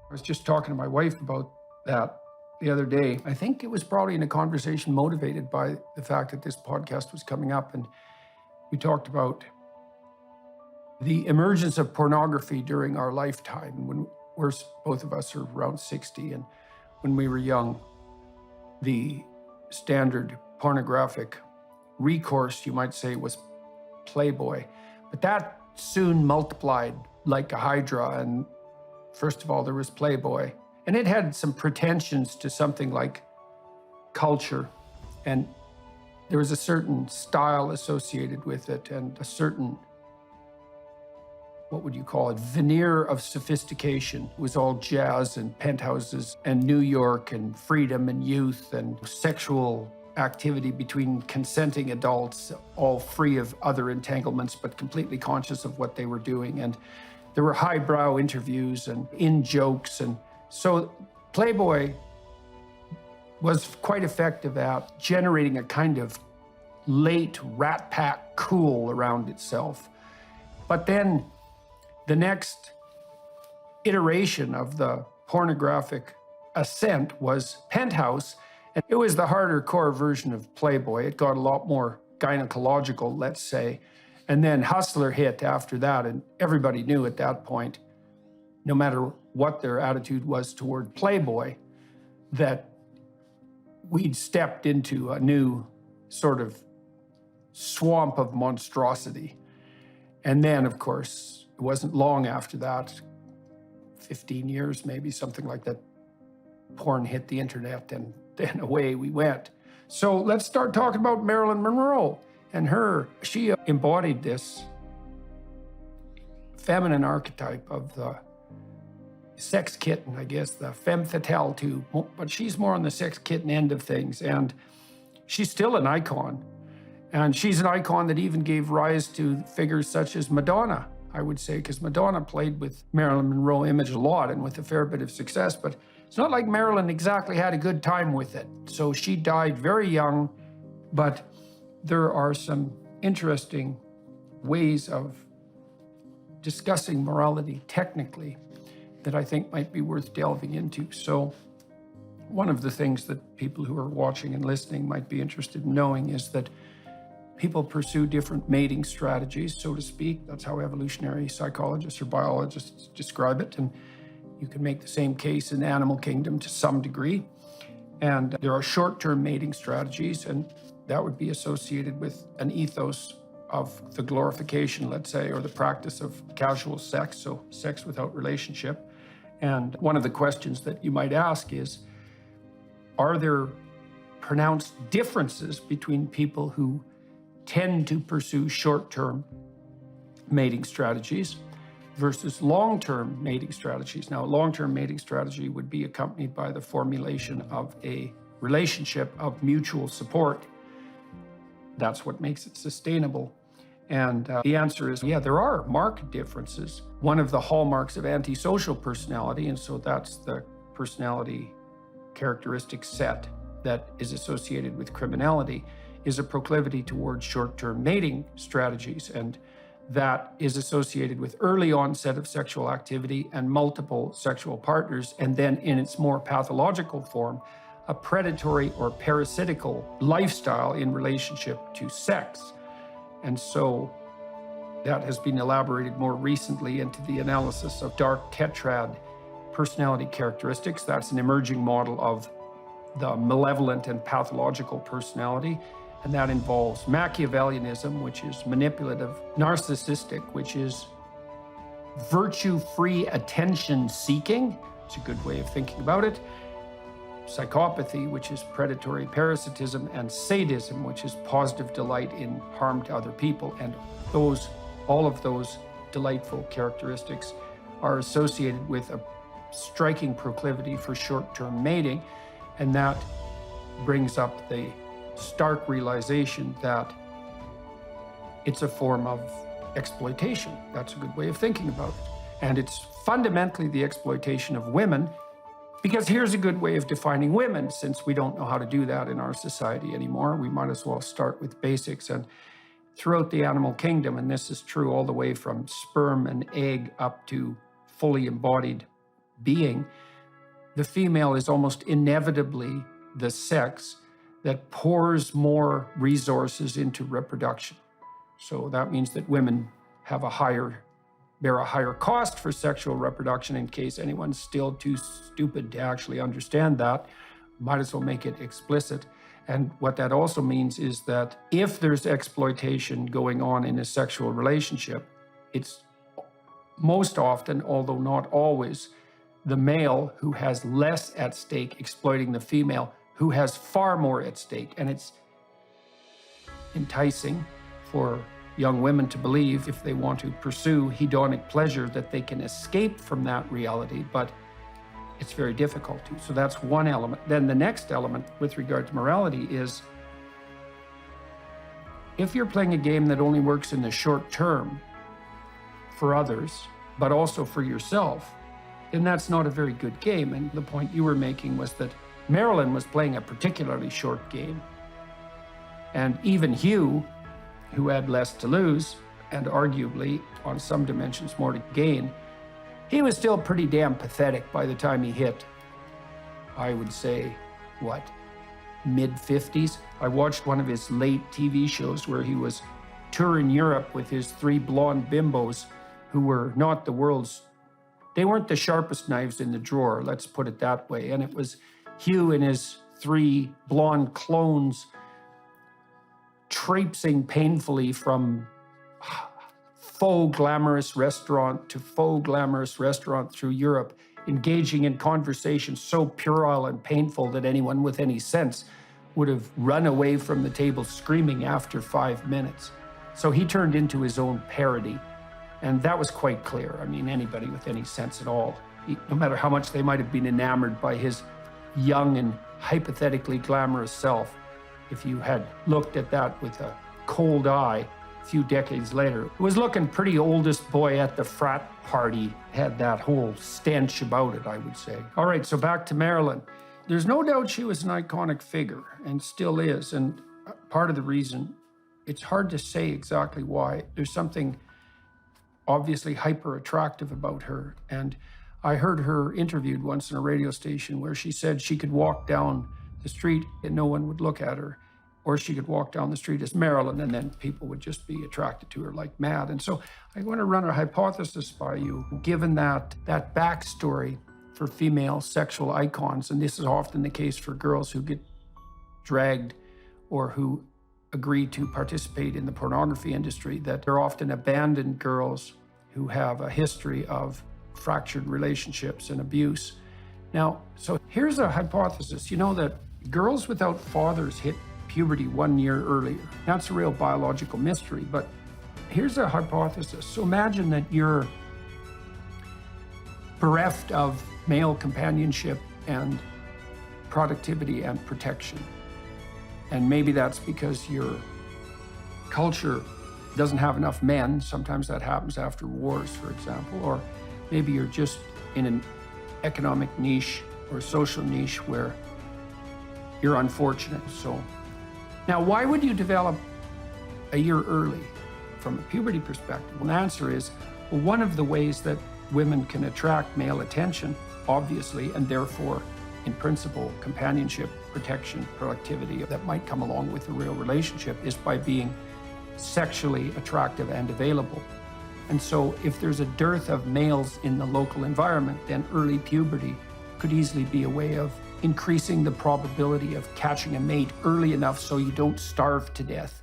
I was just talking to my wife about that the other day. I think it was probably in a conversation motivated by the fact that this podcast was coming up, and we talked about the emergence of pornography during our lifetime when both of us are around 60, and when we were young, the standard pornographic recourse, you might say, was Playboy. But that soon multiplied like a hydra, and first of all, there was Playboy, and it had some pretensions to something like culture, and there was a certain style associated with it and a certain, what would you call it, veneer of sophistication. It was all jazz and penthouses and New York and freedom and youth and sexual activity between consenting adults, all free of other entanglements, but completely conscious of what they were doing. And there were highbrow interviews and in-jokes. And so Playboy was quite effective at generating a kind of late Rat Pack cool around itself. But then the next iteration of the pornographic ascent was Penthouse, and it was the harder core version of Playboy. It got a lot more gynecological, let's say. And then Hustler hit after that, and everybody knew at that point, no matter what their attitude was toward Playboy, that we'd stepped into a new sort of swamp of monstrosity. And then, of course, it wasn't long after that, 15 years, maybe something like that, porn hit the internet, and then away we went. So let's start talking about Marilyn Monroe and her. She embodied this feminine archetype of the sex kitten, I guess, the femme fatale too, but she's more on the sex kitten end of things, and she's still an icon. And she's an icon that even gave rise to figures such as Madonna, I would say, because Madonna played with Marilyn Monroe image a lot and with a fair bit of success, but it's not like Marilyn exactly had a good time with it. So she died very young, but there are some interesting ways of discussing morality technically that I think might be worth delving into. So one of the things that people who are watching and listening might be interested in knowing is that people pursue different mating strategies, so to speak. That's how evolutionary psychologists or biologists describe it. And you can make the same case in the animal kingdom to some degree. And there are short-term mating strategies, and that would be associated with an ethos of the glorification, let's say, or the practice of casual sex, so sex without relationship. And one of the questions that you might ask is, are there pronounced differences between people who tend to pursue short-term mating strategies versus long-term mating strategies? Now, a long-term mating strategy would be accompanied by the formulation of a relationship of mutual support. That's what makes it sustainable. And the answer is, yeah, there are marked differences. One of the hallmarks of antisocial personality, and so that's the personality characteristic set that is associated with criminality, is a proclivity towards short-term mating strategies. And that is associated with early onset of sexual activity and multiple sexual partners, and then in its more pathological form, a predatory or parasitical lifestyle in relationship to sex. And so that has been elaborated more recently into the analysis of dark tetrad personality characteristics. That's an emerging model of the malevolent and pathological personality. And that involves Machiavellianism, which is manipulative, narcissistic, which is virtue-free attention-seeking. It's a good way of thinking about it. Psychopathy, which is predatory parasitism, and sadism, which is positive delight in harm to other people. And all of those delightful characteristics are associated with a striking proclivity for short-term mating. And that brings up the stark realization that it's a form of exploitation. That's a good way of thinking about it. And it's fundamentally the exploitation of women, because here's a good way of defining women. Since we don't know how to do that in our society anymore, we might as well start with basics. And throughout the animal kingdom, and this is true all the way from sperm and egg up to fully embodied being, the female is almost inevitably the sex that pours more resources into reproduction. So that means that women have bear a higher cost for sexual reproduction. In case anyone's still too stupid to actually understand that, might as well make it explicit. And what that also means is that if there's exploitation going on in a sexual relationship, it's most often, although not always, the male who has less at stake exploiting the female who has far more at stake. And it's enticing for young women to believe, if they want to pursue hedonic pleasure, that they can escape from that reality, but it's very difficult to. So that's one element. Then the next element with regard to morality is, if you're playing a game that only works in the short term for others, but also for yourself, then that's not a very good game. And the point you were making was that Marilyn was playing a particularly short game. And even Hugh, who had less to lose, and arguably on some dimensions more to gain, he was still pretty damn pathetic by the time he hit, I would say, mid-50s? I watched one of his late TV shows where he was touring Europe with his 3 blonde bimbos who were not the world's, they weren't the sharpest knives in the drawer, let's put it that way. And it was Hugh and his 3 blonde clones traipsing painfully from faux glamorous restaurant to faux glamorous restaurant through Europe, engaging in conversations so puerile and painful that anyone with any sense would have run away from the table screaming after 5 minutes. So he turned into his own parody, and that was quite clear. I mean, anybody with any sense at all, no matter how much they might have been enamored by his young and hypothetically glamorous self, if you had looked at that with a cold eye a few decades later, it was looking pretty oldest boy at the frat party, had that whole stench about it, I would say. All right, so back to Marilyn. There's no doubt she was an iconic figure and still is. And part of the reason, it's hard to say exactly why. There's something obviously hyper attractive about her. And I heard her interviewed once in a radio station where she said she could walk down the street and no one would look at her, or she could walk down the street as Marilyn and then people would just be attracted to her like mad. And so I want to run a hypothesis by you, given that backstory for female sexual icons, and this is often the case for girls who get dragged or who agree to participate in the pornography industry, that they're often abandoned girls who have a history of fractured relationships and abuse. Now, so here's a hypothesis. You know that girls without fathers hit puberty 1 year earlier. That's a real biological mystery, but here's a hypothesis. So imagine that you're bereft of male companionship and productivity and protection. And maybe that's because your culture doesn't have enough men. Sometimes that happens after wars, for example, or maybe you're just in an economic niche or social niche where you're unfortunate. So now, why would you develop a year early from a puberty perspective? Well, the answer is, well, one of the ways that women can attract male attention, obviously, and therefore, in principle, companionship, protection, productivity that might come along with a real relationship, is by being sexually attractive and available. And so if there's a dearth of males in the local environment, then early puberty could easily be a way of increasing the probability of catching a mate early enough so you don't starve to death